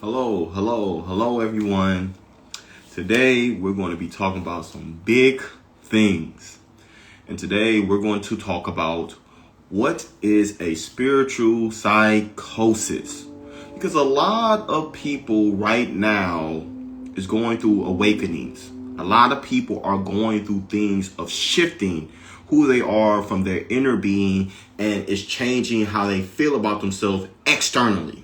Hello, everyone. Today, we're going to be talking about some big things. And today, we're going to talk about what is a spiritual psychosis. Because a lot of people right now is going through awakenings. A lot of people are going through things of shifting who they are from their inner being, and it's changing how they feel about themselves externally.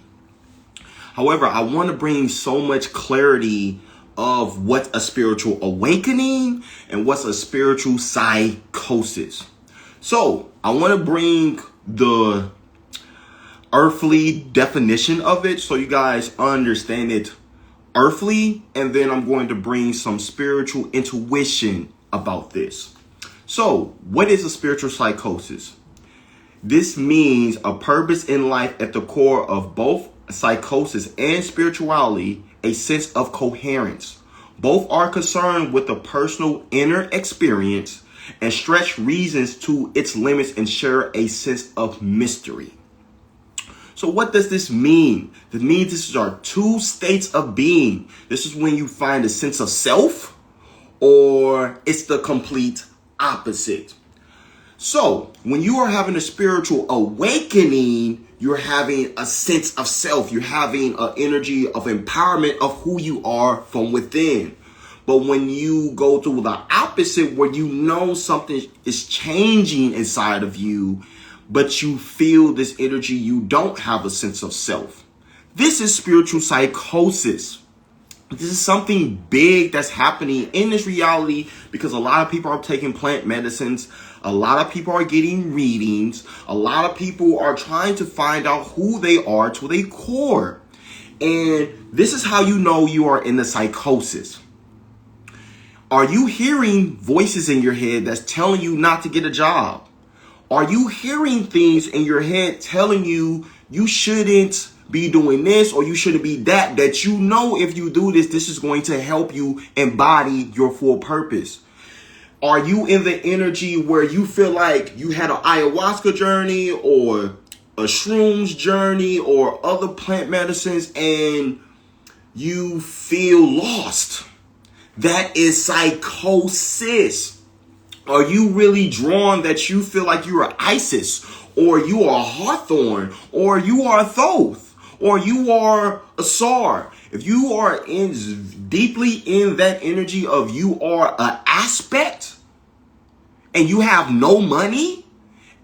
However, I want to bring so much clarity of what's a spiritual awakening and what's a spiritual psychosis. So I want to bring the earthly definition of it so you guys understand it earthly, and then I'm going to bring some spiritual intuition about this. So what is a spiritual psychosis? This means a purpose in life at the core of both psychosis and spirituality, a sense of coherence. Both are concerned with the personal inner experience and stretch reasons to its limits and share a sense of mystery. So what does this mean? This means this are two states of being. This is when you find a sense of self, or it's the complete opposite. So when you are having a spiritual awakening, you're having a sense of self. You're having an energy of empowerment of who you are from within. But when you go through the opposite, where you know something is changing inside of you, but you feel this energy, you don't have a sense of self. This is spiritual psychosis. This is something big that's happening in this reality because a lot of people are taking plant medicines. A lot of people are getting readings. A lot of people are trying to find out who they are to their core. And this is how you know you are in the psychosis. Are you hearing voices in your head that's telling you not to get a job? Are you hearing things in your head telling you you shouldn't be doing this or you shouldn't be that you know if you do this, this is going to help you embody your full purpose? Are you in the energy where you feel like you had an ayahuasca journey or a shrooms journey or other plant medicines and you feel lost? That is psychosis. Are you really drawn that you feel like you are Isis, or you are Hawthorne, or you are Thoth, or you are Asar? If you are deeply in that energy of you are an aspect and you have no money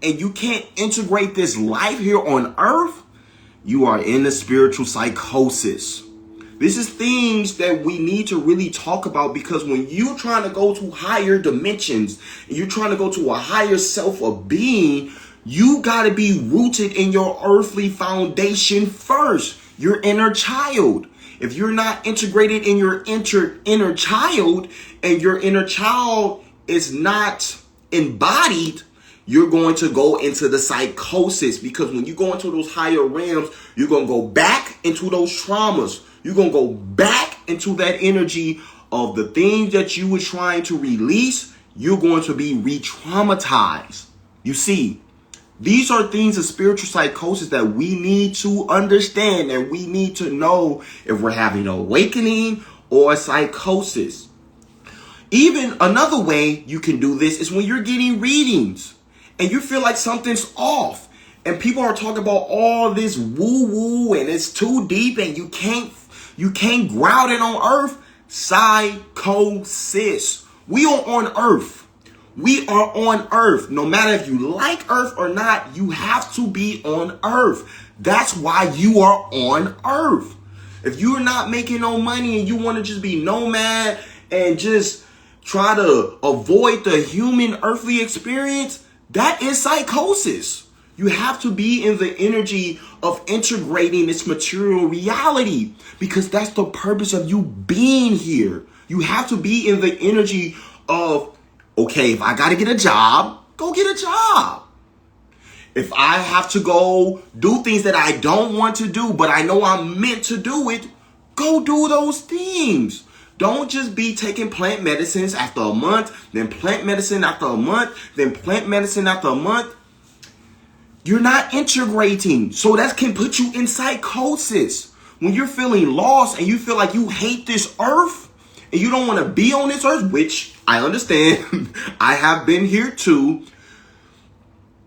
and you can't integrate this life here on earth, you are in the spiritual psychosis. This is things that we need to really talk about, because when you're trying to go to higher dimensions and you're trying to go to a higher self of being, you got to be rooted in your earthly foundation first, your inner child. If you're not integrated in your inner child and your inner child is not embodied, you're going to go into the psychosis, because when you go into those higher realms, you're going to go back into those traumas. You're going to go back into that energy of the things that you were trying to release. You're going to be re-traumatized. You see, these are things of spiritual psychosis that we need to understand, and we need to know if we're having an awakening or a psychosis. Even another way you can do this is when you're getting readings and you feel like something's off. And people are talking about all this woo-woo and it's too deep and you can't ground it on earth. Psychosis. We are on earth. We are on earth. No matter if you like earth or not, you have to be on earth. That's why you are on earth. If you're not making no money and you want to just be nomad and just try to avoid the human earthly experience, that is psychosis. You have to be in the energy of integrating this material reality, because that's the purpose of you being here. You have to be in the energy of, okay, if I got to get a job, go get a job. If I have to go do things that I don't want to do, but I know I'm meant to do it, go do those things. Don't just be taking plant medicines after a month, then plant medicine after a month, then plant medicine after a month. You're not integrating. So that can put you in psychosis. When you're feeling lost and you feel like you hate this earth and you don't want to be on this earth, which I understand, I have been here too.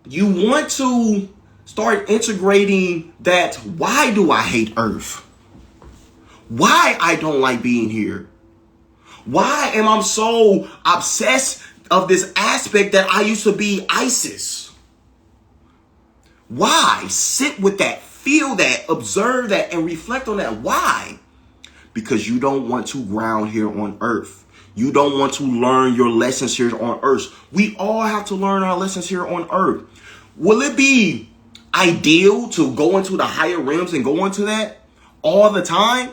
You want to start integrating that. Why do I hate earth? Why I don't like being here? Why am I so obsessed of this aspect that I used to be ISIS? Why? Sit with that, feel that, observe that, and reflect on that. Why? Because you don't want to ground here on earth. You don't want to learn your lessons here on earth. We all have to learn our lessons here on earth. Will it be ideal to go into the higher realms and go into that all the time?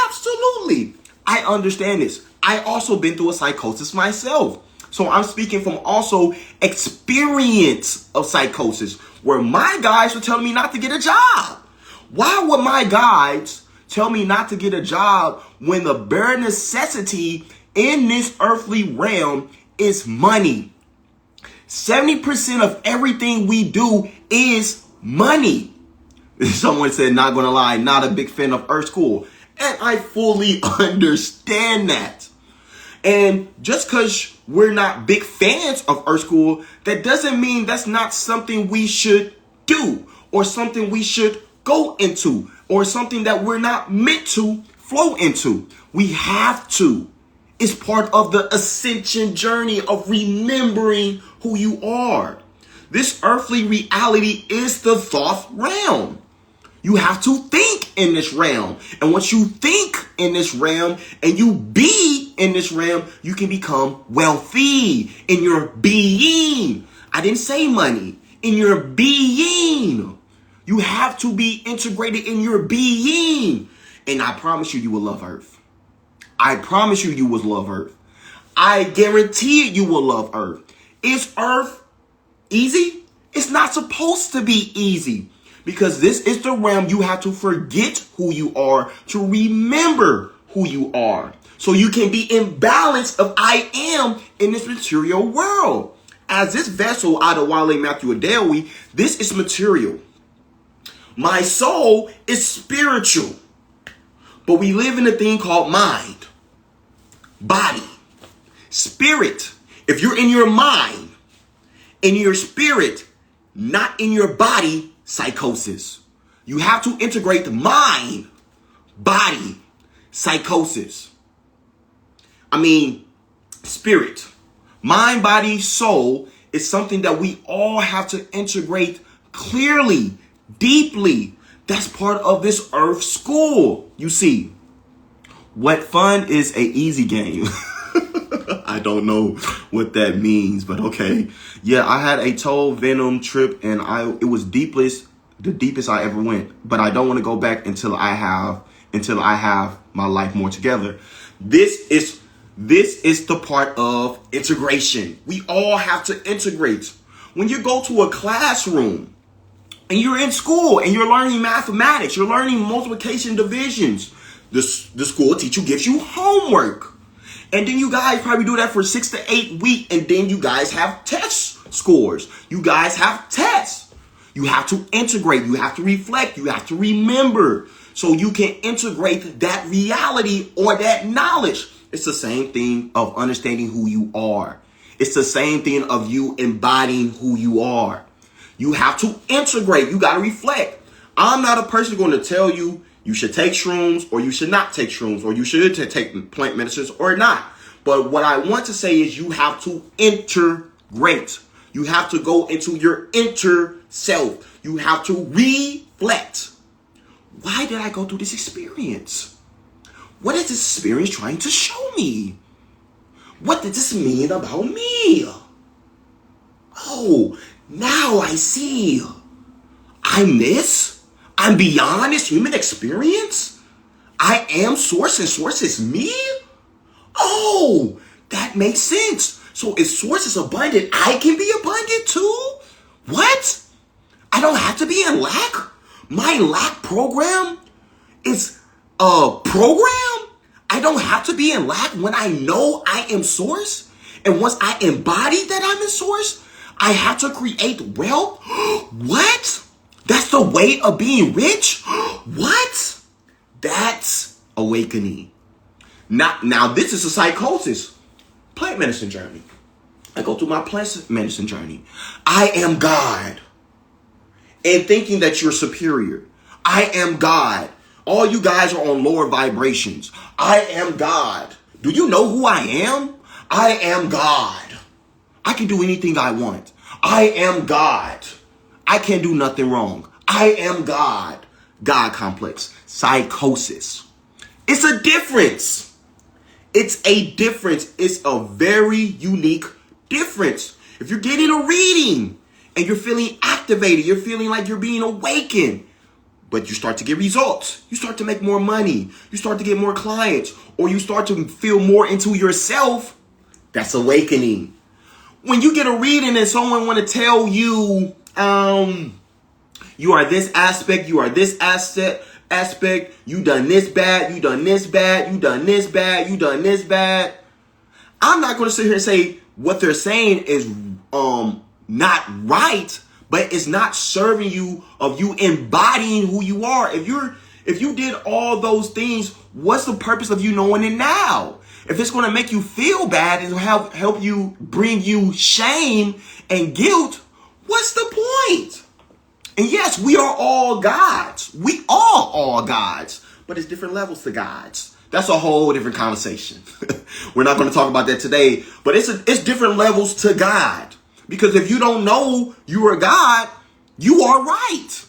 Absolutely. I understand this. I also been through a psychosis myself. So I'm speaking from also experience of psychosis, where my guides were telling me not to get a job. Why would my guides tell me not to get a job when the bare necessity in this earthly realm is money? 70% of everything we do is money. Someone said, not gonna lie, not a big fan of Earth School. And I fully understand that. And just because we're not big fans of Earth School, that doesn't mean that's not something we should do, or something we should go into, or something that we're not meant to flow into. We have to. It's part of the ascension journey of remembering who you are. This earthly reality is the thought realm. You have to think in this realm. And once you think in this realm and you be in this realm, you can become wealthy in your being. I didn't say money. In your being. You have to be integrated in your being. And I promise you, you will love Earth. I promise you, you will love Earth. I guarantee you will love Earth. Is Earth easy? It's not supposed to be easy. Because this is the realm you have to forget who you are to remember who you are. So you can be in balance of I am in this material world. As this vessel out of Wale Matthew Adewi, this is material. My soul is spiritual. But we live in a thing called mind, body, spirit. If you're in your mind, in your spirit, not in your body, psychosis. You have to integrate the mind, body, psychosis. Spirit, mind, body, soul is something that we all have to integrate clearly, deeply. That's part of this Earth School. You see, what fun is a easy game? I don't know what that means, but okay. Yeah, I had a toe venom trip, and it was the deepest I ever went. But I don't want to go back until I have my life more together. This is the part of integration. We all have to integrate. When you go to a classroom and you're in school and you're learning mathematics, you're learning multiplication, divisions, the school teacher gives you homework. And then you guys probably do that for 6 to 8 weeks. And then you guys have test scores. You guys have tests. You have to integrate. You have to reflect. You have to remember. So you can integrate that reality or that knowledge. It's the same thing of understanding who you are. It's the same thing of you embodying who you are. You have to integrate. You got to reflect. I'm not a person going to tell you you should take shrooms or you should not take shrooms, or you should take plant medicines or not. But what I want to say is you have to integrate. You have to go into your inner self. You have to reflect. Why did I go through this experience? What is this experience trying to show me? What did this mean about me? Oh, now I see. I'm this. I'm beyond this human experience. I am source and source is me. Oh, that makes sense. So if source is abundant, I can be abundant too? What? I don't have to be in lack? My lack program is a program? I don't have to be in lack when I know I am source? And once I embody that I'm in source, I have to create wealth? What? That's the way of being rich? What? That's awakening. Now this is a psychosis. Plant medicine journey. I go through my plant medicine journey. I am God. And thinking that you're superior. I am God. All you guys are on lower vibrations. I am God. Do you know who I am? I am God. I can do anything I want. I am God. I can't do nothing wrong. I am God. God complex. Psychosis. It's a difference. It's a difference. It's a very unique difference. If you're getting a reading and you're feeling activated, you're feeling like you're being awakened, but you start to get results, you start to make more money, you start to get more clients, or you start to feel more into yourself, that's awakening. When you get a reading and someone want to tell you, you are this aspect, you are this aspect, you done this bad, you done this bad, you done this bad, you done this bad. I'm not going to sit here and say what they're saying is not right, but it's not serving you of you embodying who you are. If you did all those things, what's the purpose of you knowing it now? If it's going to make you feel bad and help you bring you shame and guilt, what's the point? And yes, we are all gods. We are all gods, but it's different levels to gods. That's a whole different conversation. We're not going to talk about that today, but it's different levels to God. Because if you don't know you are God, you are right.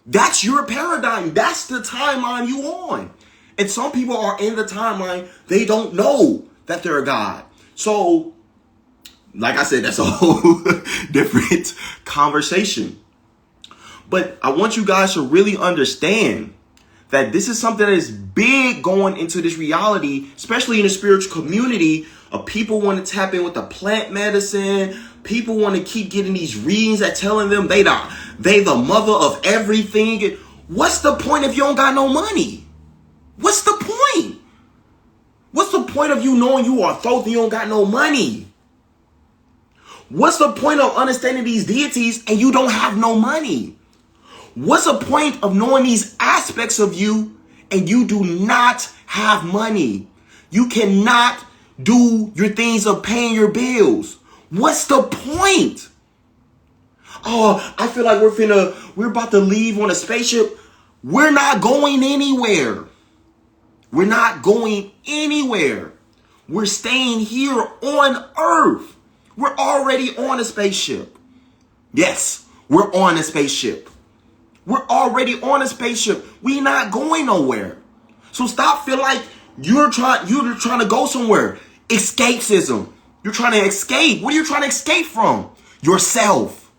That's your paradigm. That's the timeline you on. And some people are in the timeline, they don't know that they're a God. So, like I said, that's a whole different conversation. But I want you guys to really understand that this is something that is big going into this reality, especially in the spiritual community. People want to tap in with the plant medicine. People want to keep getting these readings that telling them they the mother of everything. What's the point if you don't got no money? What's the point? What's the point of you knowing you are thought and you don't got no money? What's the point of understanding these deities and you don't have no money? What's the point of knowing these aspects of you and you do not have money? You cannot do your things of paying your bills. What's the point? Oh, I feel like we're about to leave on a spaceship. We're not going anywhere. We're not going anywhere. We're staying here on Earth. We're already on a spaceship. Yes, we're on a spaceship. We're already on a spaceship. We're not going nowhere. So stop feeling like you're trying to go somewhere. Escapism. You're trying to escape. What are you trying to escape from? Yourself.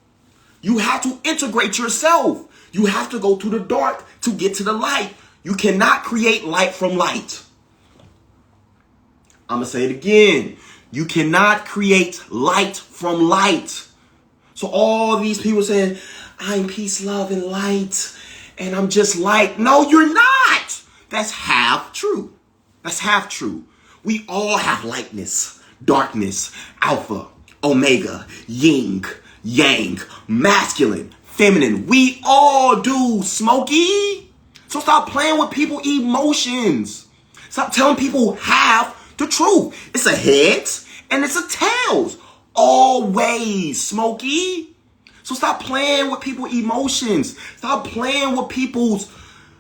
You have to integrate yourself. You have to go to the dark to get to the light. You cannot create light from light. I'm going to say it again. You cannot create light from light. So all these people saying, I'm peace, love, and light, and I'm just light. No, you're not. That's half true. That's half true. We all have lightness, darkness, alpha, omega, yin, yang, masculine, feminine. We all do, Smokey. So stop playing with people's emotions. Stop telling people half the truth. It's a heads and it's a tails. Always, Smokey. So stop playing with people's emotions. Stop playing with people's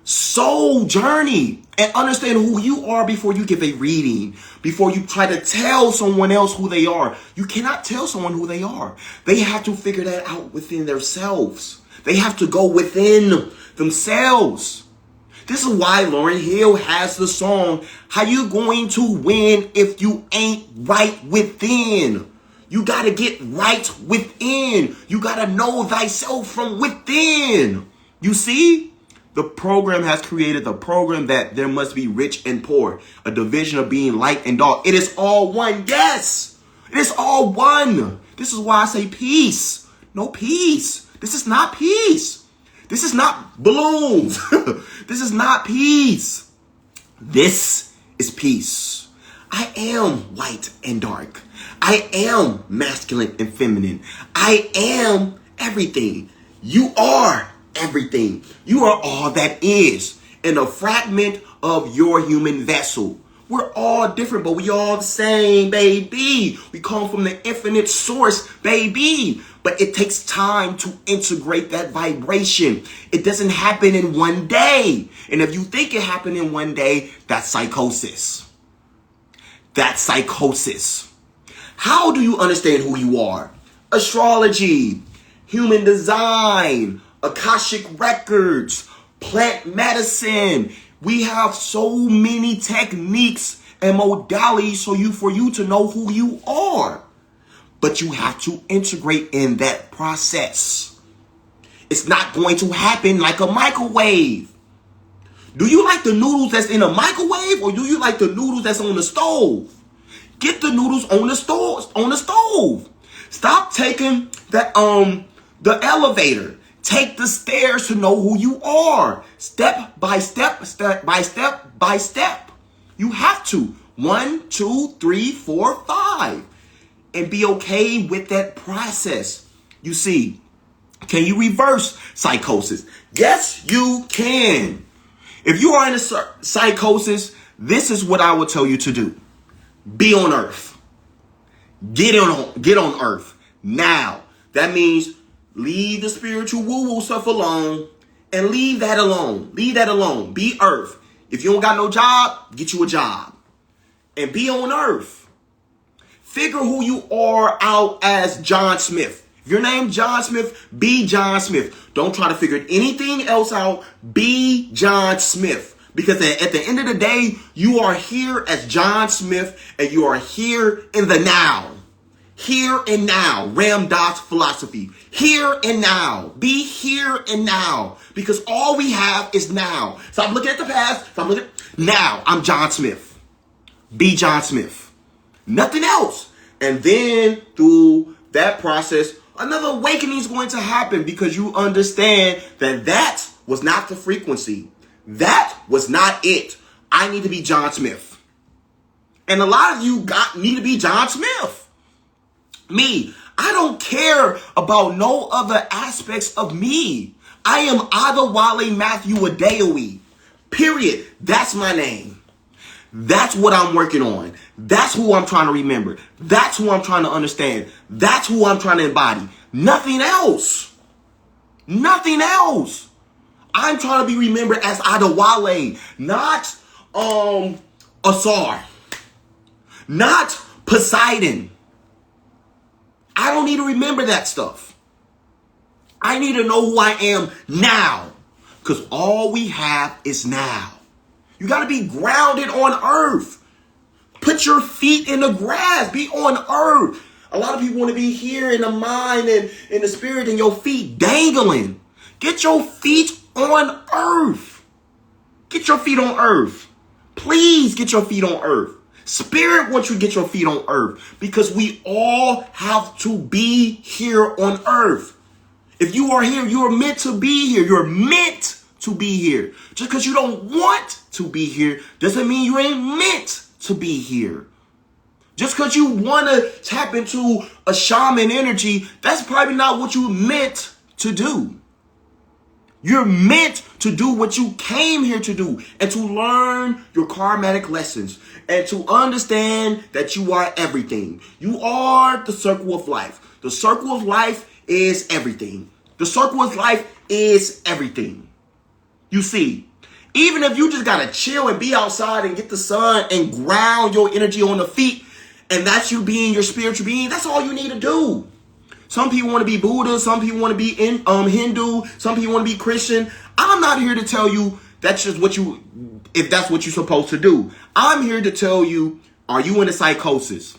soul journey and understand who you are before you give a reading, before you try to tell someone else who they are. You cannot tell someone who they are. They have to figure that out within themselves. They have to go within themselves. This is why Lauryn Hill has the song, How You Going to Win If You Ain't Right Within? You got to get right within. You got to know thyself from within. You see? The program has created the program that there must be rich and poor. A division of being light and dark. It is all one. Yes. It is all one. This is why I say peace. No peace. This is not peace. This is not balloons. This is not peace. This is peace. I am white and dark. I am masculine and feminine. I am everything. You are everything. You are all that is. and a fragment of your human vessel. We're all different, but we all the same, baby. We come from the infinite source, baby. But it takes time to integrate that vibration. It doesn't happen in one day. And if you think it happened in one day, that's psychosis. That's psychosis. How do you understand who you are? Astrology, human design, Akashic records, plant medicine. We have so many techniques and modalities for you to know who you are. But you have to integrate in that process. It's not going to happen like a microwave. Do you like the noodles that's in a microwave, or do you like the noodles that's on the stove? Get the noodles on the stove. Stop taking the elevator. Take the stairs to know who you are. Step by step, step by step by step. You have to. 1, 2, 3, 4, 5. And be okay with that process. You see, can you reverse psychosis? Yes, you can. If you are in a psychosis, this is what I will tell you to do. Be on earth. Get on earth now. That means leave the spiritual woo-woo stuff alone and leave that alone. Leave that alone. Be earth. If you don't got no job, get you a job. And be on earth. Figure who you are out as John Smith. If your name John Smith, be John Smith. Don't try to figure anything else out. Be John Smith. Because at the end of the day, you are here as John Smith, and you are here in the now. Here and now. Ram Dass philosophy. Here and now. Be here and now. Because all we have is now. Stop looking at the past. Stop looking. Now, I'm John Smith. Be John Smith. Nothing else. And then through that process, another awakening is going to happen, because you understand that was not the frequency. That was not it. I need to be John Smith. And a lot of you need to be John Smith. Me, I don't care about no other aspects of me. I am Adewale Matthew Adeoye. Period. That's my name. That's what I'm working on. That's who I'm trying to remember. That's who I'm trying to understand. That's who I'm trying to embody. Nothing else. Nothing else. I'm trying to be remembered as Adewale, not Asar, not Poseidon. I don't need to remember that stuff. I need to know who I am now, because all we have is now. You got to be grounded on earth. Put your feet in the grass. Be on earth. A lot of people want to be here in the mind and in the spirit, and your feet dangling. Get your feet on earth. Get your feet on earth. Please get your feet on earth. Spirit wants you to get your feet on earth, because we all have to be here on earth. If you are here, you are meant to be here. You're meant to be here. Just because you don't want to be here doesn't mean you ain't meant to be here. Just because you want to tap into a shaman energy, that's probably not what you meant to do. You're meant to do what you came here to do, and to learn your karmatic lessons, and to understand that you are everything. You are the circle of life. The circle of life is everything. The circle of life is everything. You see, even if you just got to chill and be outside and get the sun and ground your energy on the feet, and that's you being your spiritual being, that's all you need to do. Some people want to be Buddha. Some people want to be Hindu. Some people want to be Christian. I'm not here to tell you that's just if that's what you're supposed to do. I'm here to tell you, are you in a psychosis?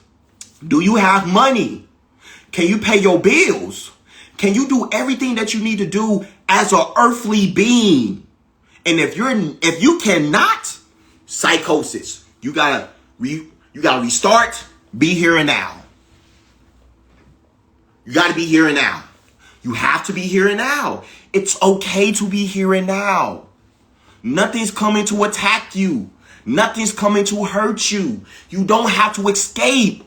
Do you have money? Can you pay your bills? Can you do everything that you need to do as an earthly being? And if you cannot, psychosis. You gotta restart. Be here and now. You got to be here and now. You have to be here and now. It's okay to be here and now. Nothing's coming to attack you. Nothing's coming to hurt you. You don't have to escape.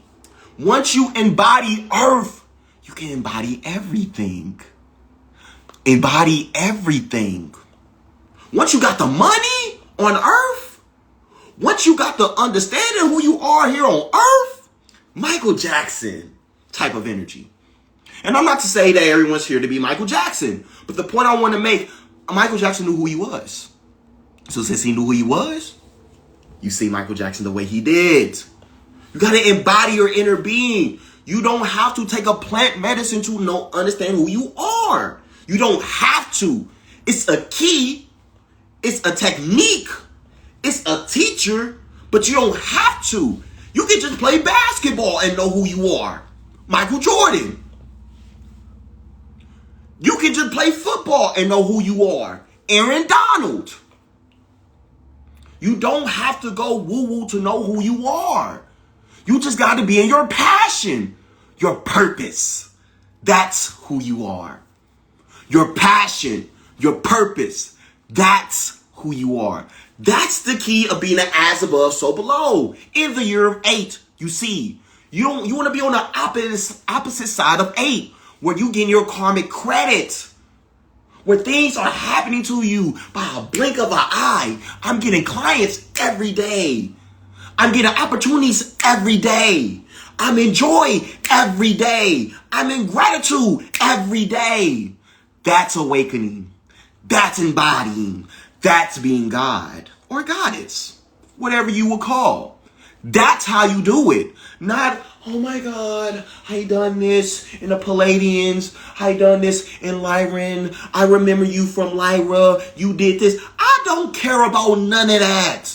Once you embody earth, you can embody everything. Embody everything. Once you got the money, on earth, once you got the understanding who you are here on earth, Michael Jackson type of energy. And I'm not to say that everyone's here to be Michael Jackson, but the point I want to make, Michael Jackson knew who he was. So since he knew who he was, you see Michael Jackson the way he did. You got to embody your inner being. You don't have to take a plant medicine to understand who you are. You don't have to. It's a key. It's a technique. It's a teacher, but you don't have to. You can just play basketball and know who you are. Michael Jordan. You can just play football and know who you are. Aaron Donald. You don't have to go woo-woo to know who you are. You just got to be in your passion, your purpose. That's who you are. Your passion, your purpose. That's who you are. That's the key of being an as above, so below. In the year of 8, you see, you want to be on the opposite side of 8, where you get your karmic credit, where things are happening to you by a blink of an eye. I'm getting clients every day. I'm getting opportunities every day. I'm in joy every day. I'm in gratitude every day. That's awakening. That's embodying. That's being God or goddess, whatever you will call. That's how you do it. Not, oh my God, I done this in the Palladians. I done this in Lyran. I remember you from Lyra. You did this. I don't care about none of that.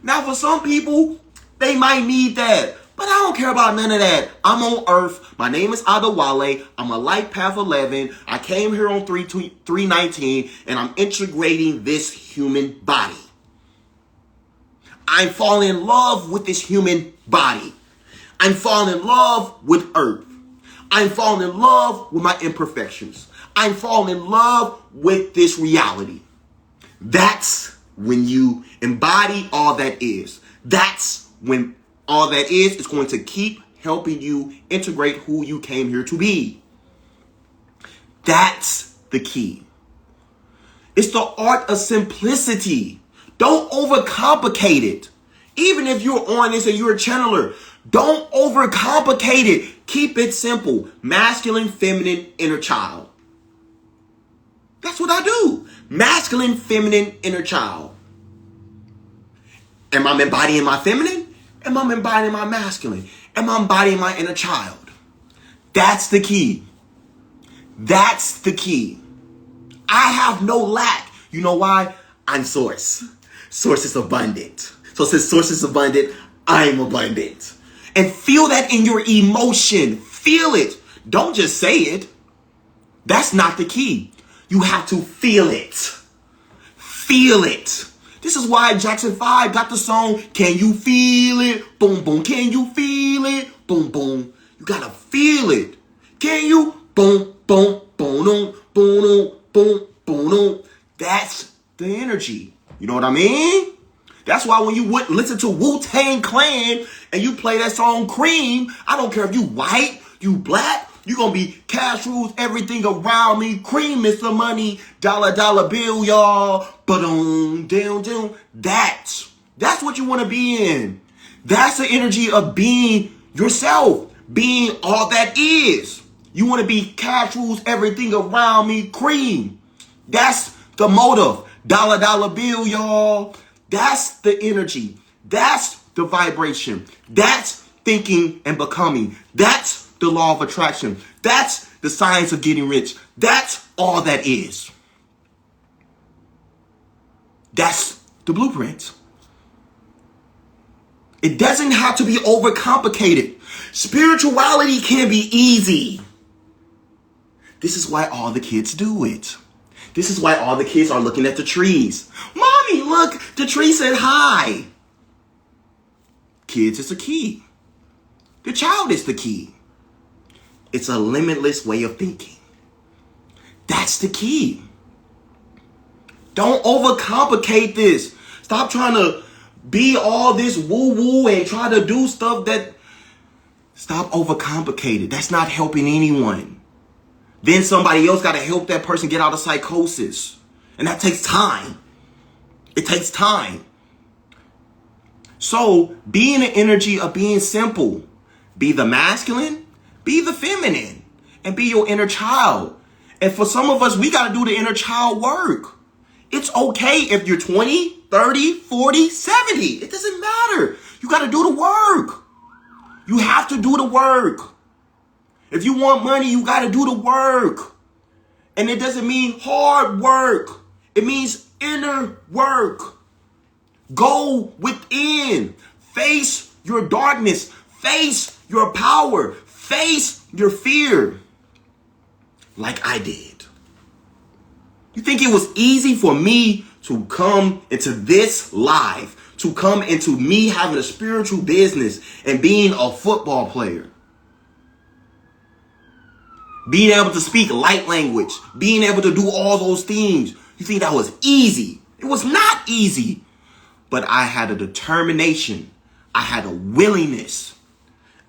Now, for some people, they might need that. But I don't care about none of that. I'm on earth. My name is Adewale. I'm a light path 11. I came here on 319, and I'm integrating this human body. I'm falling in love with this human body. I'm falling in love with earth. I'm falling in love with my imperfections. I'm falling in love with this reality. That's when you embody all that is. That's when all that is going to keep helping you integrate who you came here to be. That's the key. It's the art of simplicity. Don't overcomplicate it. Even if you're on this and you're a channeler, don't overcomplicate it. Keep it simple. Masculine, feminine, inner child. That's what I do. Masculine, feminine, inner child. Am I embodying my feminine? Am I embodying my masculine? Am I embodying my inner child? That's the key. That's the key. I have no lack. You know why? I'm source. Source is abundant. So since source is abundant, I'm abundant. And feel that in your emotion. Feel it. Don't just say it. That's not the key. You have to feel it. Feel it. This is why Jackson 5 got the song, Can You Feel It? Boom, boom. Can you feel it? Boom, boom. You gotta feel it. Can you? Boom, boom, boom, boom, boom, boom, boom. That's the energy. You know what I mean? That's why when you listen to Wu-Tang Clan and you play that song Cream, I don't care if you white, you black, you gonna be cash rules, everything around me. Cream is the money, dollar bill, y'all. Ba-dum, down. That's what you want to be in. That's the energy of being yourself, being all that is. You want to be cash rules, everything around me. Cream. That's the motive. Dollar bill, y'all. That's the energy. That's the vibration. That's thinking and becoming. That's the law of attraction. That's the science of getting rich. That's all that is. That's the blueprint. It doesn't have to be overcomplicated. Spirituality can be easy. This is why all the kids do it. This is why all the kids are looking at the trees. Mommy, look, the tree said hi. Kids is the key. The child is the key. It's a limitless way of thinking. That's the key. Don't overcomplicate this. Stop trying to be all this woo-woo and try to do stuff that... Stop overcomplicating. That's not helping anyone. Then somebody else got to help that person get out of psychosis. And that takes time. It takes time. So be in the energy of being simple. Be the masculine, be the feminine, and be your inner child. And for some of us, we got to do the inner child work. It's okay if you're 20, 30, 40, 70. It doesn't matter. You got to do the work. You have to do the work. If you want money, you got to do the work. And it doesn't mean hard work. It means inner work. Go within. Face your darkness. Face your power. Face your fear. Like I did. You think it was easy for me to come into this life, to come into me having a spiritual business and being a football player? Being able to speak light language, being able to do all those things. You think that was easy? It was not easy. But I had a determination. I had a willingness.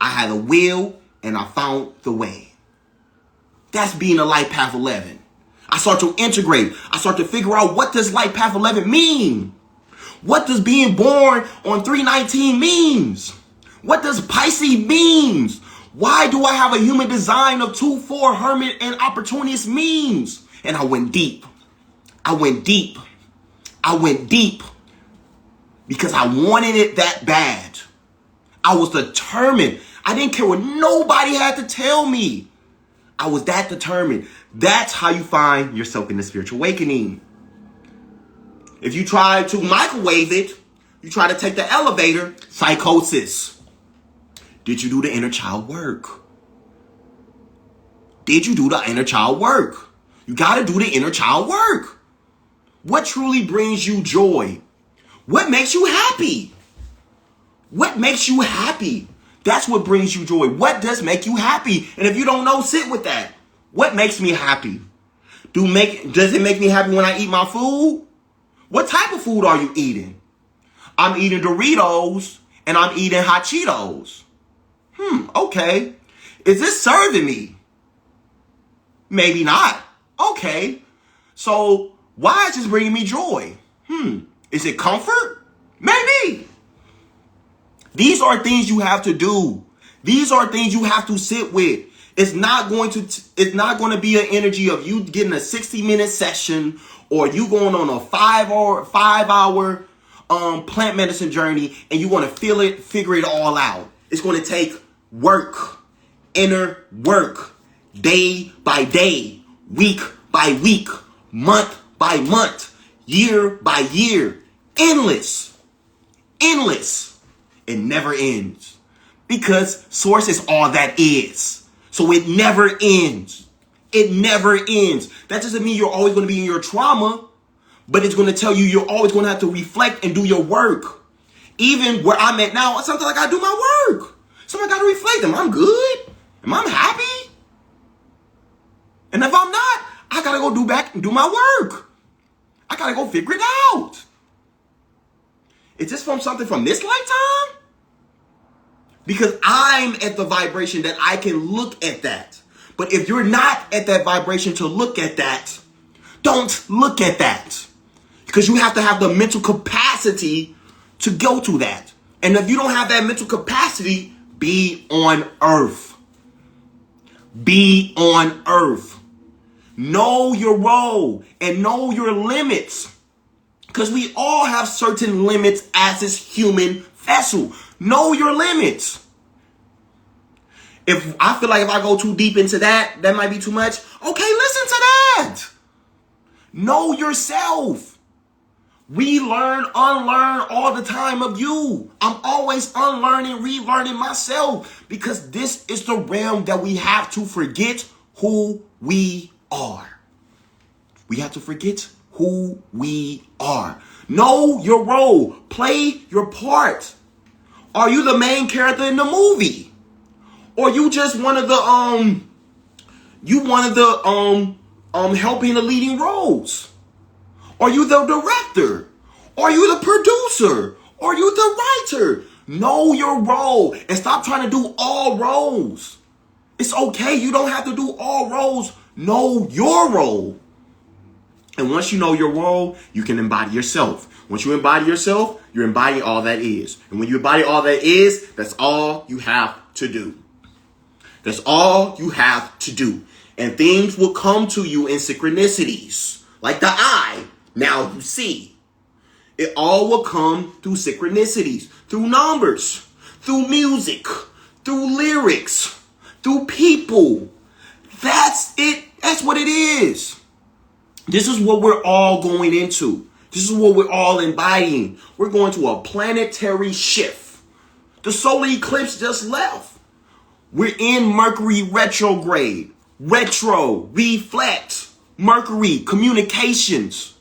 I had a will, and I found the way. That's being a Life Path 11. I start to integrate. I start to figure out, what does Life Path 11 mean? What does being born on 319 means? What does Pisces means? Why do I have a human design of 2-4 hermit and opportunist means? And I went deep. I went deep. I went deep. Because I wanted it that bad. I was determined. I didn't care what nobody had to tell me. I was that determined. That's how you find yourself in the spiritual awakening. If you try to microwave it, you try to take the elevator, psychosis. Did you do the inner child work? Did you do the inner child work? You got to do the inner child work. What truly brings you joy? What makes you happy? What makes you happy? That's what brings you joy. What does make you happy? And if you don't know, sit with that. What makes me happy? Does it make me happy when I eat my food? What type of food are you eating? I'm eating Doritos and I'm eating hot Cheetos. Okay. Is this serving me? Maybe not. Okay. So why is this bringing me joy? Is it comfort? Maybe. These are things you have to do. These are things you have to sit with. It's not going to be an energy of you getting a 60-minute session or you going on a 5-hour plant medicine journey and you want to figure it all out. It's going to take work, inner work, day by day, week by week, month by month, year by year. Endless. It never ends. Because source is all that is. So it never ends. It never ends. That doesn't mean you're always going to be in your trauma, but it's going to tell you you're always going to have to reflect and do your work. Even where I'm at now, sometimes I got to do my work. Sometimes I got to reflect. Am I good? Am I happy? And if I'm not, I got to go do my work. I got to go figure it out. Is this from something from this lifetime? Because I'm at the vibration that I can look at that. But if you're not at that vibration to look at that, don't look at that. Because you have to have the mental capacity to go to that. And if you don't have that mental capacity, be on earth. Be on earth. Know your role and know your limits. Because we all have certain limits as this human vessel. Know your limits. If I feel like if I go too deep into that might be too much. Okay, listen to that. Know yourself. We learn, unlearn all the time of you. I'm always unlearning, relearning myself. Because this is the realm that we have to forget who we are. We have to forget who we are. Know your role. Play your part. Are you the main character in the movie? Or you just one of the helping the leading roles? Are you the director? Are you the producer? Are you the writer? Know your role and stop trying to do all roles. It's okay. You don't have to do all roles. Know your role. And once you know your role, you can embody yourself. Once you embody yourself, you're embodying all that is. And when you embody all that is, that's all you have to do. That's all you have to do. And things will come to you in synchronicities. Like the eye, now you see. It all will come through synchronicities, through numbers, through music, through lyrics, through people. That's it. That's what it is. This is what we're all going into. This is what we're all embodying. We're going to a planetary shift. The solar eclipse just left. We're in Mercury retrograde. Retro, reflect. Mercury, communications.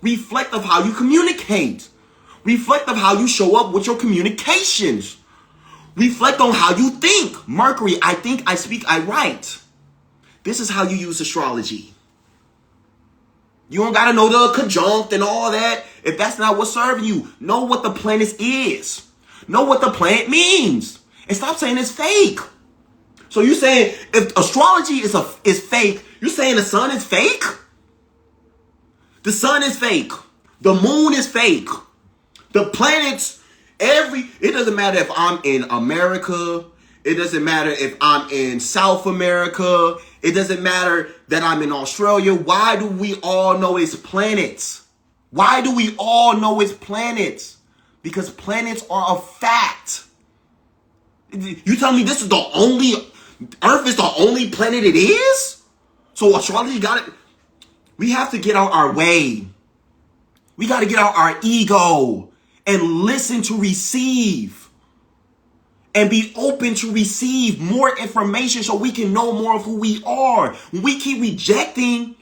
Reflect of how you communicate. Reflect of how you show up with your communications. Reflect on how you think. Mercury, I think, I speak, I write. This is how you use astrology. You don't got to know the conjunct and all that. If that's not what's serving you, know what the planet is. Know what the planet means. And stop saying it's fake. So you saying if astrology is fake, you're saying the sun is fake? The sun is fake. The moon is fake. The planets, it doesn't matter if I'm in America. It doesn't matter if I'm in South America. It doesn't matter that I'm in Australia. Why do we all know it's planets? Why do we all know it's planets? Because planets are a fact. You tell me this is Earth is the only planet it is? So astrology got it. We have to get out our way. We got to get out our ego and listen to receive. And be open to receive more information so we can know more of who we are. When we keep rejecting,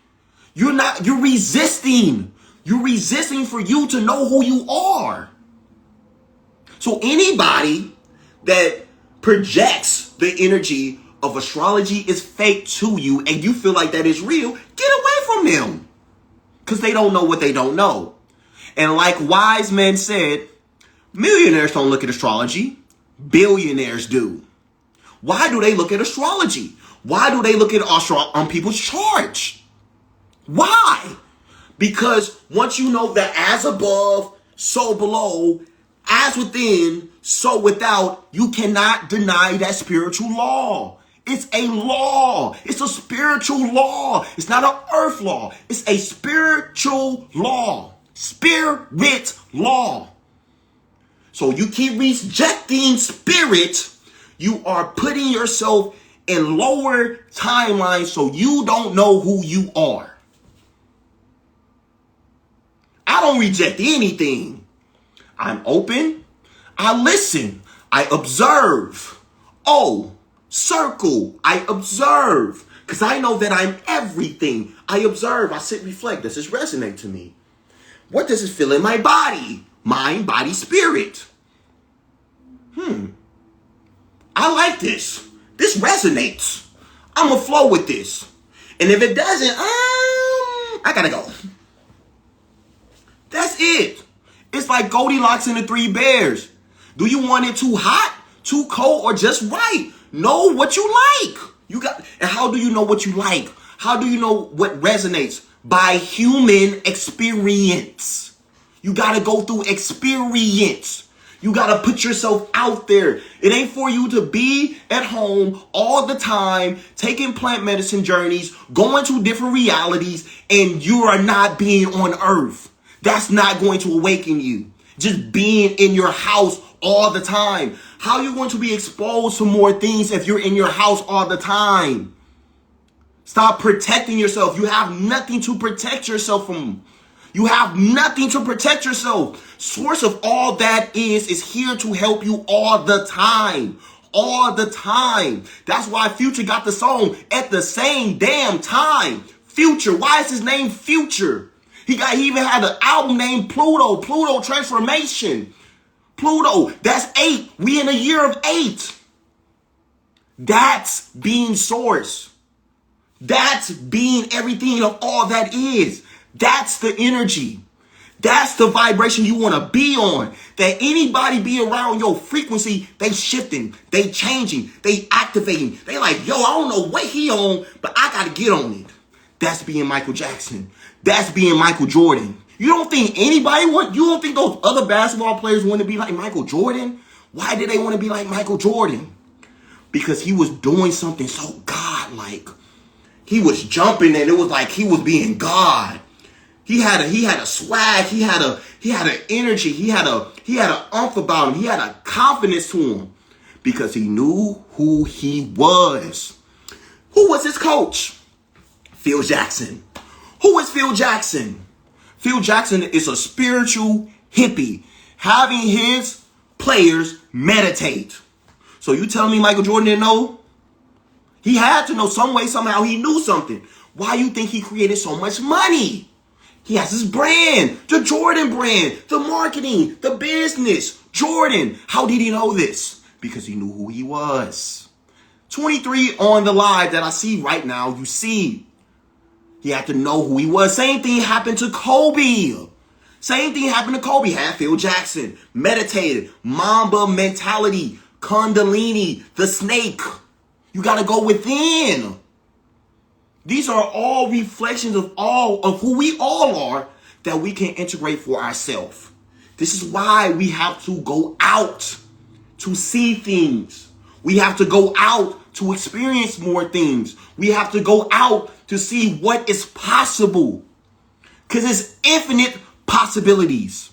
you're resisting. You're resisting for you to know who you are. So anybody that projects the energy of astrology is fake to you and you feel like that is real, get away from them. Because they don't know what they don't know. And like wise men said, millionaires don't look at astrology. Billionaires do. Why do they look at astrology? Why do they look at on people's charts? Why? Because once you know that as above, so below, as within, so without, you cannot deny that spiritual law. It's a law. It's a spiritual law. It's not an earth law. It's a spiritual law. Spirit law. So you keep rejecting spirit, you are putting yourself in lower timelines so you don't know who you are. I don't reject anything. I'm open. I listen. I observe. Oh, circle. I observe. Because I know that I'm everything. I observe. I sit, reflect. Does this resonate to me? What does it feel in my body? Mind, body, spirit. I like this. This resonates. I'm going to flow with this. And if it doesn't, I got to go. That's it. It's like Goldilocks and the Three Bears. Do you want it too hot, too cold, or just right? Know what you like. And how do you know what you like? How do you know what resonates? By human experience. You got to go through experience. You got to put yourself out there. It ain't for you to be at home all the time, taking plant medicine journeys, going to different realities, and you are not being on earth. That's not going to awaken you. Just being in your house all the time. How are you going to be exposed to more things if you're in your house all the time? Stop protecting yourself. You have nothing to protect yourself from. You have nothing to protect yourself. Source of all that is here to help you all the time. All the time. That's why Future got the song at the same damn time. Future. Why is his name Future? He even had an album named Pluto. Pluto Transformation. Pluto. That's 8. We in a year of 8. That's being source. That's being everything of all that is. That's the energy. That's the vibration you want to be on. That anybody be around your frequency, they shifting, they changing, they activating. They like, yo, I don't know what he on, but I got to get on it. That's being Michael Jackson. That's being Michael Jordan. You don't think you don't think those other basketball players want to be like Michael Jordan? Why did they want to be like Michael Jordan? Because he was doing something so godlike. He was jumping and it was like he was being God. He had a swag, he had an energy, he had an umph about him, he had a confidence to him because he knew who he was. Who was his coach? Phil Jackson. Who is Phil Jackson? Phil Jackson is a spiritual hippie, having his players meditate. So you tell me Michael Jordan didn't know? He had to know some way, somehow he knew something. Why you think he created so much money? He has his brand, the Jordan brand, the marketing, the business. Jordan, how did he know this? Because he knew who he was. 23 on the live that I see right now, you see, he had to know who he was. Same thing happened to Kobe. Had Phil Jackson, meditated, Mamba mentality, Kundalini, the snake. You got to go within. These are all reflections of who we all are that we can integrate for ourselves. This is why we have to go out to see things. We have to go out to experience more things. We have to go out to see what is possible. Because it's infinite possibilities.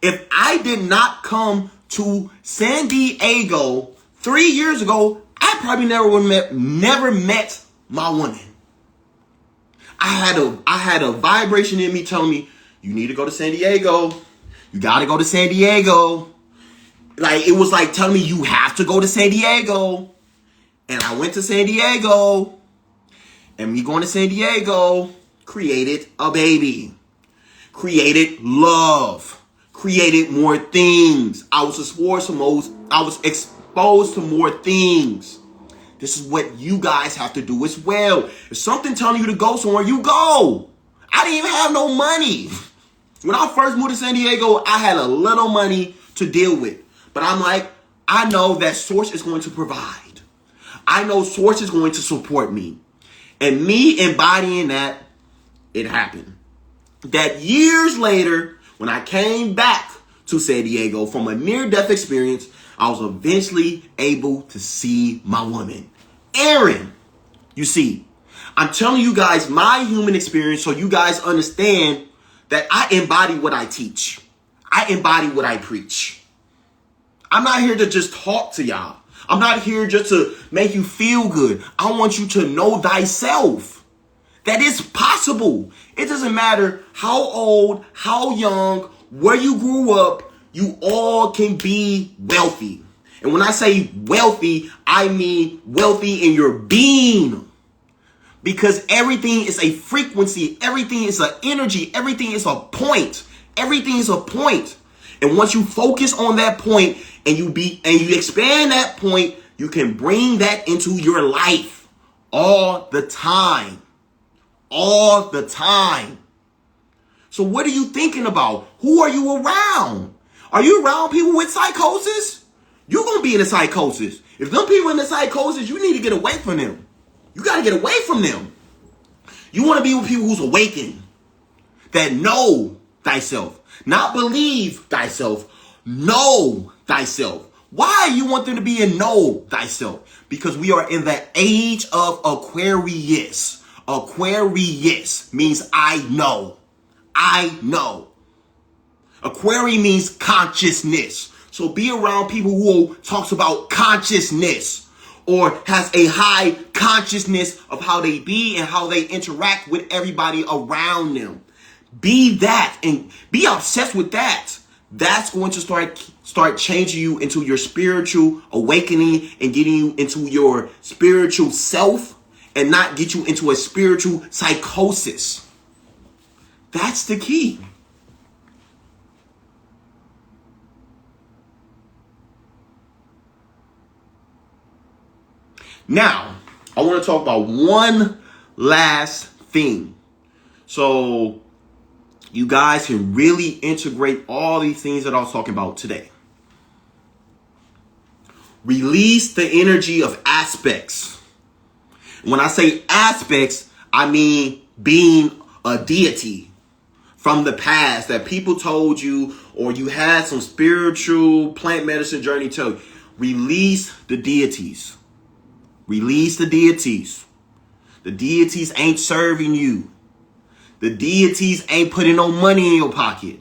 If I did not come to San Diego 3 years ago, I probably never met my woman. I had a vibration in me telling me, you need to go to San Diego. You got to go to San Diego. Like, it was like telling me you have to go to San Diego. And I went to San Diego. And me going to San Diego created a baby. Created love. Created more things. I was exposed to more things. This is what you guys have to do as well. If something telling you to go somewhere, you go. I didn't even have no money. When I first moved to San Diego, I had a little money to deal with. But I'm like, I know that Source is going to provide. I know Source is going to support me. And me embodying that, it happened. That years later, when I came back to San Diego from a near-death experience, I was eventually able to see my woman, Erin. You see, I'm telling you guys my human experience so you guys understand that I embody what I teach. I embody what I preach. I'm not here to just talk to y'all. I'm not here just to make you feel good. I want you to know thyself. That it's possible. It doesn't matter how old, how young, where you grew up, you all can be wealthy. And when I say wealthy, I mean wealthy in your being. Because everything is a frequency. Everything is an energy. Everything is a point. Everything is a point. And once you focus on that point and you expand that point, you can bring that into your life all the time. All the time. So what are you thinking about? Who are you around? Are you around people with psychosis? You're going to be in a psychosis. If them people in the psychosis, you need to get away from them. You got to get away from them. You want to be with people who's awakened, that know thyself, not believe thyself, know thyself. Why you want them to be in know thyself? Because we are in the age of Aquarius. Aquarius means I know. I know. Aquarius means consciousness. So be around people who talks about consciousness or has a high consciousness of how they be and how they interact with everybody around them. Be that and be obsessed with that. That's going to start changing you into your spiritual awakening and getting you into your spiritual self and not get you into a spiritual psychosis. That's the key. Now, I want to talk about one last thing. So you guys can really integrate all these things that I was talking about today. Release the energy of aspects. When I say aspects, I mean being a deity from the past that people told you, or you had some spiritual plant medicine journey tell you, release the deities. Release the deities. The deities ain't serving you. The deities ain't putting no money in your pocket.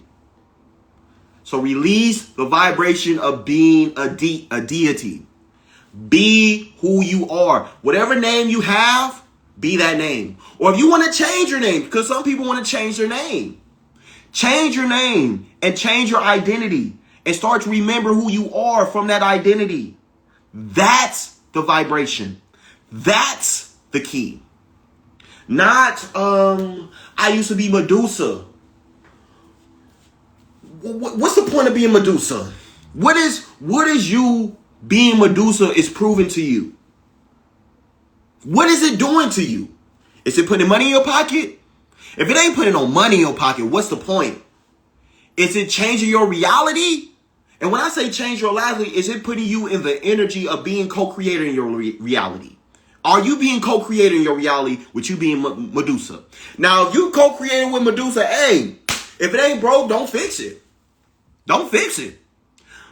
So release the vibration of being a deity. Be who you are. Whatever name you have, be that name. Or if you want to change your name, because some people want to change their name. Change your name and change your identity and start to remember who you are from that identity. That's the vibration. That's the key. Not, I used to be Medusa. What's the point of being Medusa? What is you being Medusa is proving to you? What is it doing to you? Is it putting money in your pocket? If it ain't putting no money in your pocket, what's the point? Is it changing your reality? And when I say change your reality, is it putting you in the energy of being co-creator in your reality? Are you being co-creator in your reality with you being Medusa? Now, if you co-creating with Medusa, hey, if it ain't broke, don't fix it. Don't fix it.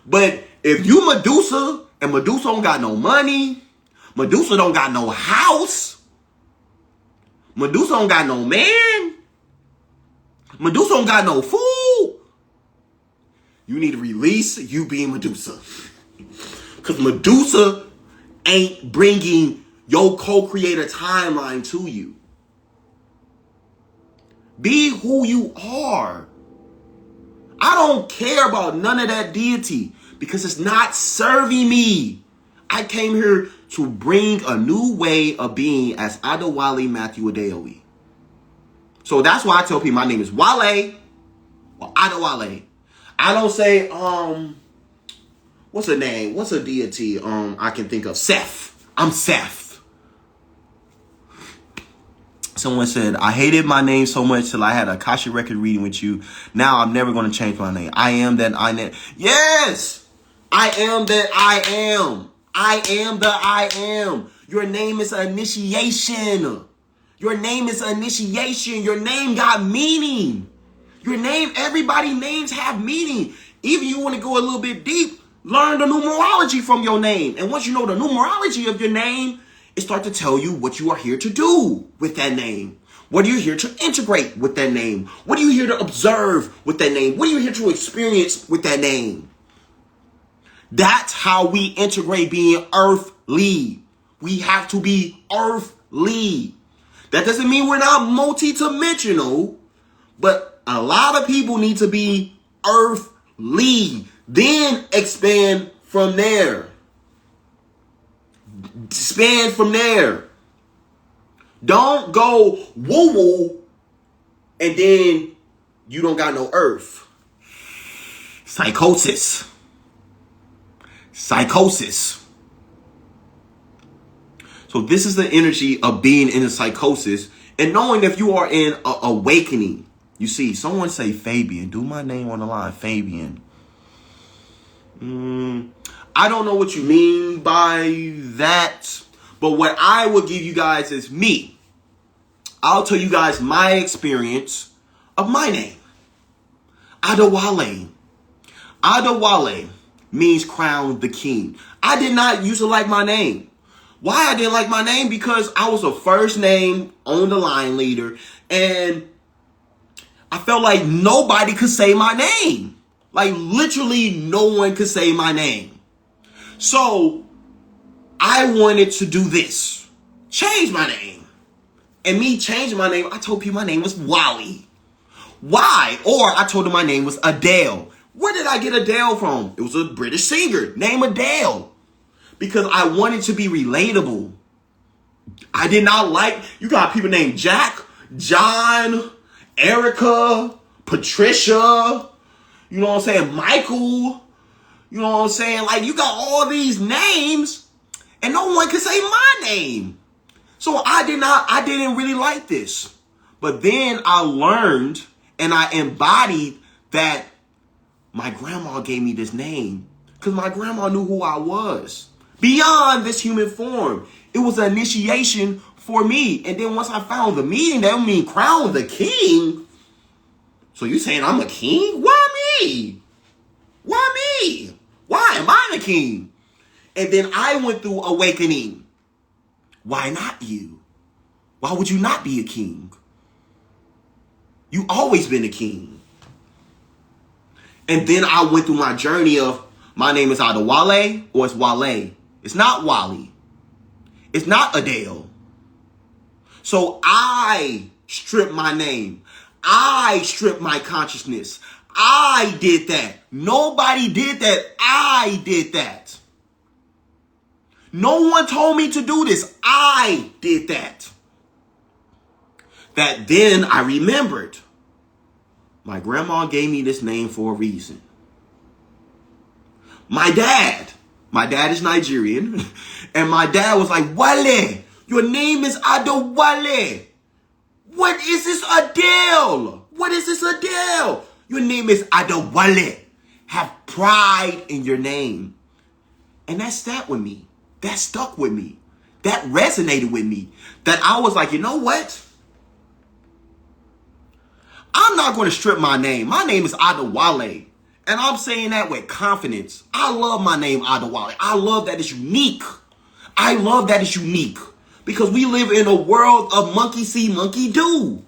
But if you Medusa and Medusa don't got no money, Medusa don't got no house, Medusa don't got no man, Medusa don't got no food, you need to release you being Medusa. Because Medusa ain't bringing your co-creator timeline to you. Be who you are. I don't care about none of that deity because it's not serving me. I came here to bring a new way of being as Adewale Matthew Adeoye. So that's why I tell people my name is Wale or Adewale. I don't say, what's a name? What's a deity I can think of? Seth. I'm Seth. Someone said, I hated my name so much till I had a Akashic record reading with you. Now I'm never going to change my name. I am that I am. Yes! I am that I am. I am the I am. Your name is an initiation. Your name is an initiation. Your name got meaning. Your name, everybody's names have meaning. Even you want to go a little bit deep, learn the numerology from your name. And once you know the numerology of your name, it starts to tell you what you are here to do with that name. What are you here to integrate with that name? What are you here to observe with that name? What are you here to experience with that name? That's how we integrate being earthly. We have to be earthly. That doesn't mean we're not multi-dimensional, but a lot of people need to be earthly. Then expand from there. Expand from there. Don't go woo-woo and then you don't got no earth. Psychosis. Psychosis. So this is the energy of being in a psychosis and knowing if you are in a awakening. You see, someone say Fabian. Do my name on the line, Fabian. I don't know what you mean by that, but what I will give you guys is me. I'll tell you guys my experience of my name. Adewale. Adewale means crown the king. I did not used to like my name. Why I didn't like my name? Because I was a first name on the line leader and I felt like nobody could say my name. Like literally no one could say my name. So I wanted to do this. Change my name. And me changing my name, I told people my name was Wally. Why? Or I told them my name was Adele. Where did I get Adele from? It was a British singer named Adele. Because I wanted to be relatable. I did not like, you got people named Jack, John, Erica, Patricia, you know what I'm saying, Michael, you know what I'm saying? Like, you got all these names and no one can say my name. So I didn't really like this. But then I learned and I embodied that my grandma gave me this name because my grandma knew who I was beyond this human form. It was an initiation for me. And then once I found the meaning, that don't mean crown the king. So you saying I'm a king? Why me? Why me? Why am I the king? And then I went through awakening. Why not you? Why would you not be a king? You always been a king. And then I went through my journey of my name is either Wale or it's Wale. It's not Wally. It's not Adele. So I stripped my name. I stripped my consciousness. I did that. Nobody did that. I did that. No one told me to do this. I did that. That then I remembered. My grandma gave me this name for a reason. My dad is Nigerian. And my dad was like, Wale, your name is Adewale. What is this Adele? What is this Adele? Your name is Adewale. Have pride in your name. And that sat with me. That stuck with me. That resonated with me. That I was like, you know what? I'm not going to strip my name. My name is Adewale. And I'm saying that with confidence. I love my name, Adewale. I love that it's unique. I love that it's unique. Because we live in a world of monkey see, monkey do.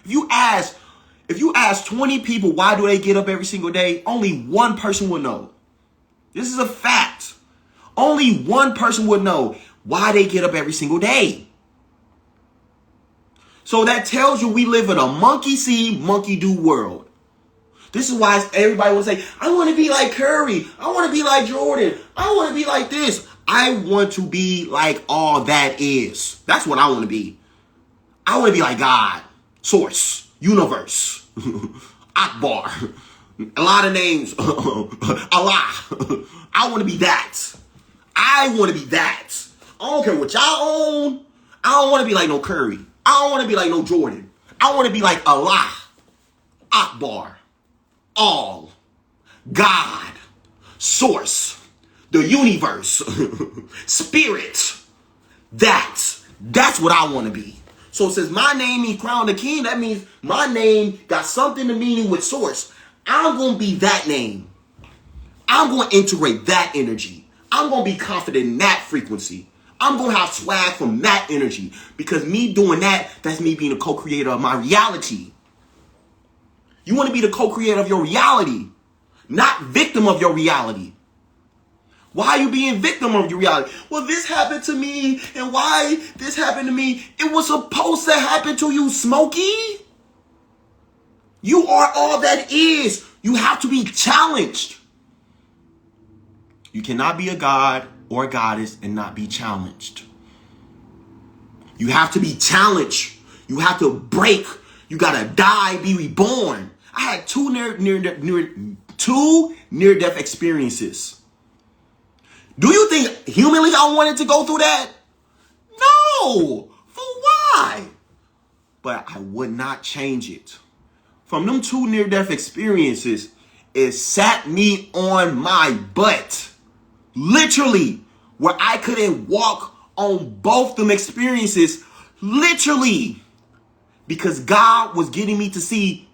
If you ask 20 people why do they get up every single day, only one person will know. This is a fact. Only one person would know why they get up every single day. So that tells you we live in a monkey see, monkey do world. This is why everybody will say, I want to be like Curry. I want to be like Jordan. I want to be like this. I want to be like all that is. That's what I want to be. I want to be like God, Source, Universe, Akbar. A lot of names. Allah. I want to be that. I want to be that. I don't care what y'all own. I don't want to be like no Curry. I don't want to be like no Jordan. I want to be like Allah, Akbar, all, God, Source, the universe, Spirit. That's what I want to be. So since my name means Crown the King, that means my name got something to meaning with Source. I'm going to be that name. I'm going to integrate that energy. I'm going to be confident in that frequency. I'm going to have swag from that energy. Because me doing that, that's me being a co-creator of my reality. You want to be the co-creator of your reality, not victim of your reality. Why are you being victim of your reality? Well, this happened to me, and why this happened to me? It was supposed to happen to you, Smokey. You are all that is. You have to be challenged. You cannot be a god or a goddess and not be challenged. You have to be challenged. You have to break. You gotta die, be reborn. I had two near-death experiences. Do you think humanly I wanted to go through that? No. For why? But I would not change it. From them two near-death experiences, it sat me on my butt. Literally. Where I couldn't walk on both them experiences. Literally. Because God was getting me to see,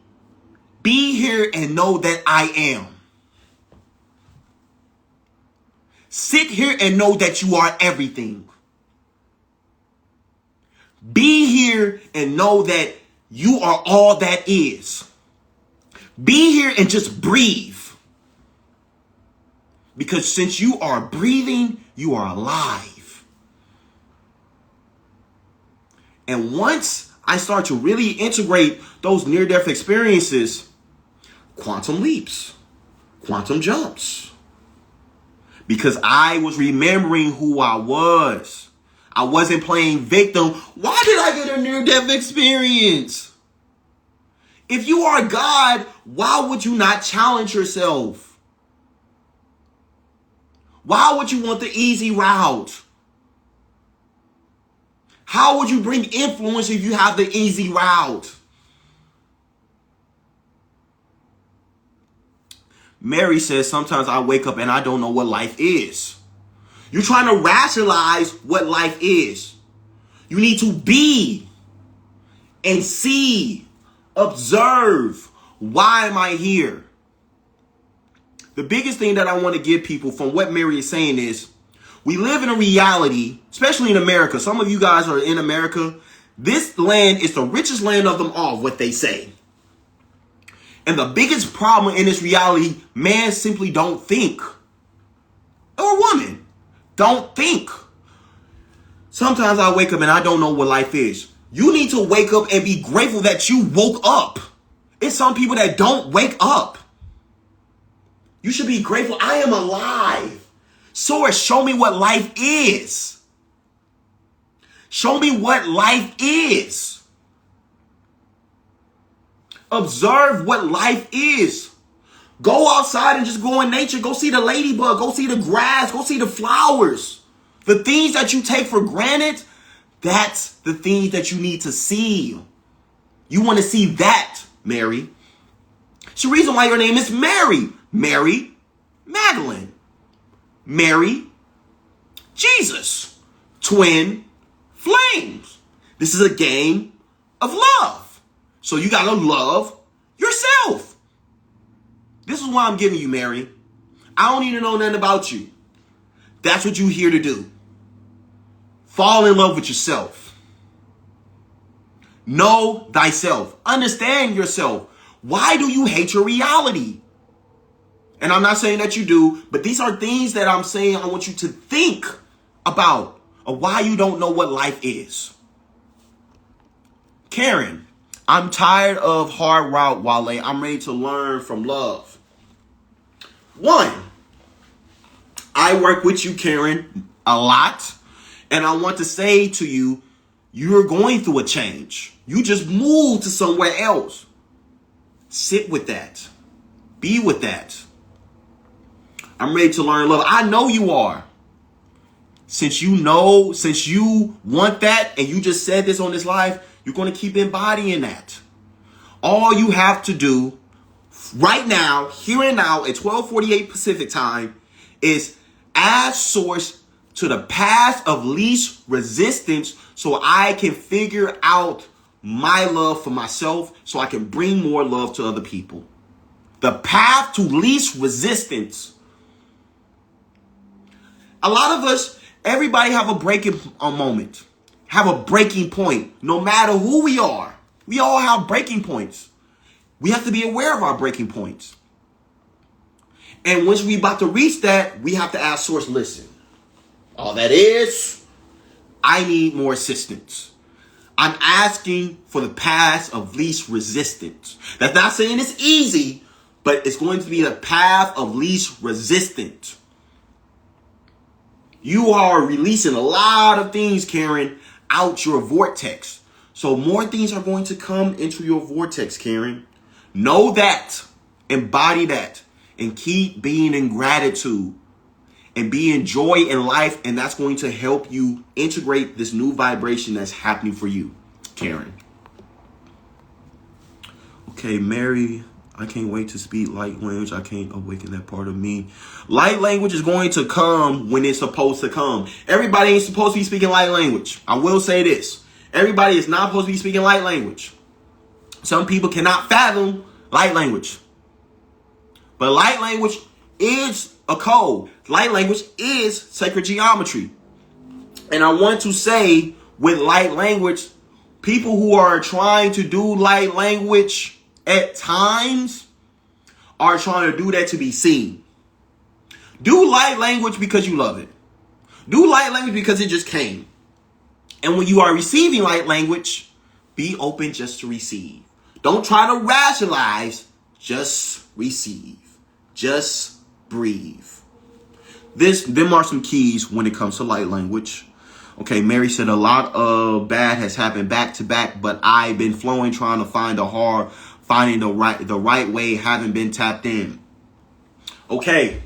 be here and know that I am. Sit here and know that you are everything. Be here and know that you are all that is. Be here and just breathe. Because since you are breathing, you are alive. And once I start to really integrate those near-death experiences, quantum leaps, quantum jumps. Because I was remembering who I was. I wasn't playing victim. Why did I get a near-death experience? If you are God, why would you not challenge yourself? Why would you want the easy route? How would you bring influence if you have the easy route? Mary says, sometimes I wake up and I don't know what life is. You're trying to rationalize what life is. You need to be and see, observe. Why am I here? The biggest thing that I want to give people from what Mary is saying is, we live in a reality, especially in America. Some of you guys are in America. This land is the richest land of them all, what they say. And the biggest problem in this reality, man simply don't think. Or woman, don't think. Sometimes I wake up and I don't know what life is. You need to wake up and be grateful that you woke up. It's some people that don't wake up. You should be grateful. I am alive. Source, show me what life is. Show me what life is. Observe what life is. Go outside and just go in nature. Go see the ladybug. Go see the grass. Go see the flowers. The things that you take for granted, that's the things that you need to see. You want to see that, Mary. It's the reason why your name is Mary. Mary Magdalene. Mary Jesus. Twin flames. This is a game of love. So you got to love yourself. This is why I'm giving you, Mary. I don't need to know nothing about you. That's what you're here to do. Fall in love with yourself. Know thyself. Understand yourself. Why do you hate your reality? And I'm not saying that you do, but these are things that I'm saying I want you to think about of why you don't know what life is. Karen, I'm tired of hard route, Wale. I'm ready to learn from love. 1, I work with you, Karen, a lot. And I want to say to you, you're going through a change. You just moved to somewhere else. Sit with that. Be with that. I'm ready to learn love. I know you are. Since you want that and you just said this on this live, you're going to keep embodying that. All you have to do right now, here and now at 12:48 Pacific time is add source to the path of least resistance so I can figure out my love for myself so I can bring more love to other people. The path to least resistance. A lot of us, everybody have a breaking moment, have a breaking point. No matter who we are, we all have breaking points. We have to be aware of our breaking points. And once we about to reach that, we have to ask source, listen, all that is, I need more assistance. I'm asking for the path of least resistance. That's not saying it's easy, but it's going to be the path of least resistance. You are releasing a lot of things, Karen, out your vortex. So more things are going to come into your vortex, Karen. Know that, embody that, and keep being in gratitude and be in joy in life. And that's going to help you integrate this new vibration that's happening for you, Karen. Okay, Mary, I can't wait to speak light language. I can't awaken that part of me. Light language is going to come when it's supposed to come. Everybody ain't supposed to be speaking light language. I will say this. Everybody is not supposed to be speaking light language. Some people cannot fathom light language. But light language is a code. Light language is sacred geometry. And I want to say with light language, people who are trying to do light language at times are trying to do that to be seen. Do light language because you love it. Do light language because it just came. And when you are receiving light language, be open just to receive. Don't try to rationalize, just receive. Just breathe. Them are some keys when it comes to light language. Okay, Mary said a lot of bad has happened back to back, but I've been flowing trying to finding the right way, haven't been tapped in. Okay.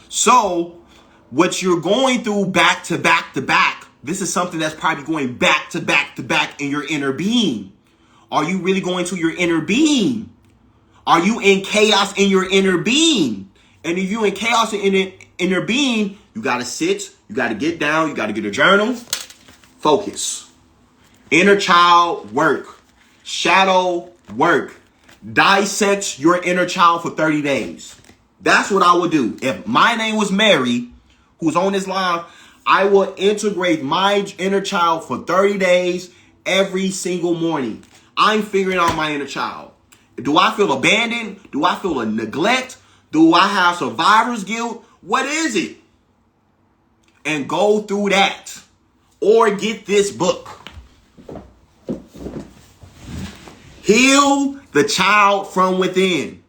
So what you're going through back to back to back, this is something that's probably going back to back to back in your inner being. Are you really going to your inner being? Are you in chaos in your inner being? And if you're in chaos in inner being, you got to sit, you got to get down, you got to get a journal, focus. Inner child work. Shadow work. Dissect your inner child for 30 days. That's what I would do. If my name was Mary, who's on this live, I will integrate my inner child for 30 days every single morning. I'm figuring out my inner child. Do I feel abandoned? Do I feel a neglect? Do I have survivor's guilt? What is it? And go through that. Or get this book. Heal the child from within.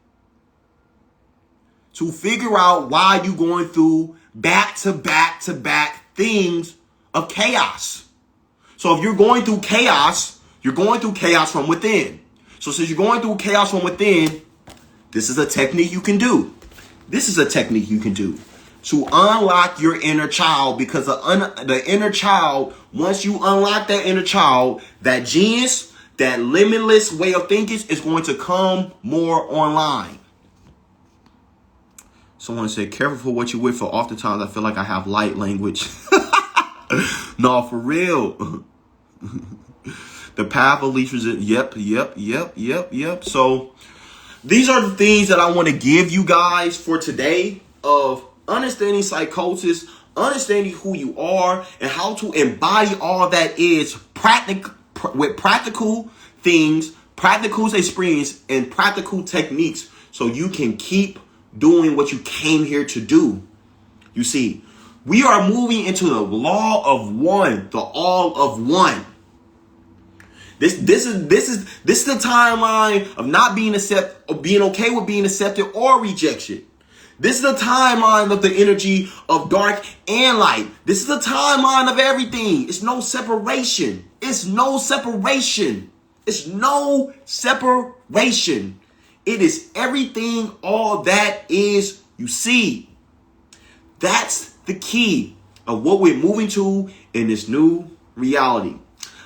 To figure out why you're going through back to back things of chaos. So if you're going through chaos, you're going through chaos from within. So since you're going through chaos from within, this is a technique you can do. This is a technique you can do to unlock your inner child, because the inner child, once you unlock that inner child, that genius, that limitless way of thinking is going to come more online. Someone said, careful for what you wish for. Oftentimes I feel like I have light language. No, for real. The path of least resistance. Yep. So these are the things that I want to give you guys for today of understanding psychosis, understanding who you are, and how to embody all that is with practical things, practical experience, and practical techniques, so you can keep doing what you came here to do. You see, we are moving into the law of one, the all of one. This is the timeline of not being accepted, of being okay with being accepted or rejection. This is the timeline of the energy of dark and light. This is the timeline of everything. It's no separation. It's no separation. It's no separation. It is everything, all that is, you see. That's the key of what we're moving to in this new reality.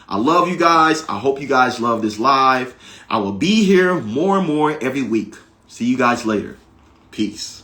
I love you guys. I hope you guys love this live. I will be here more and more every week. See you guys later. Peace.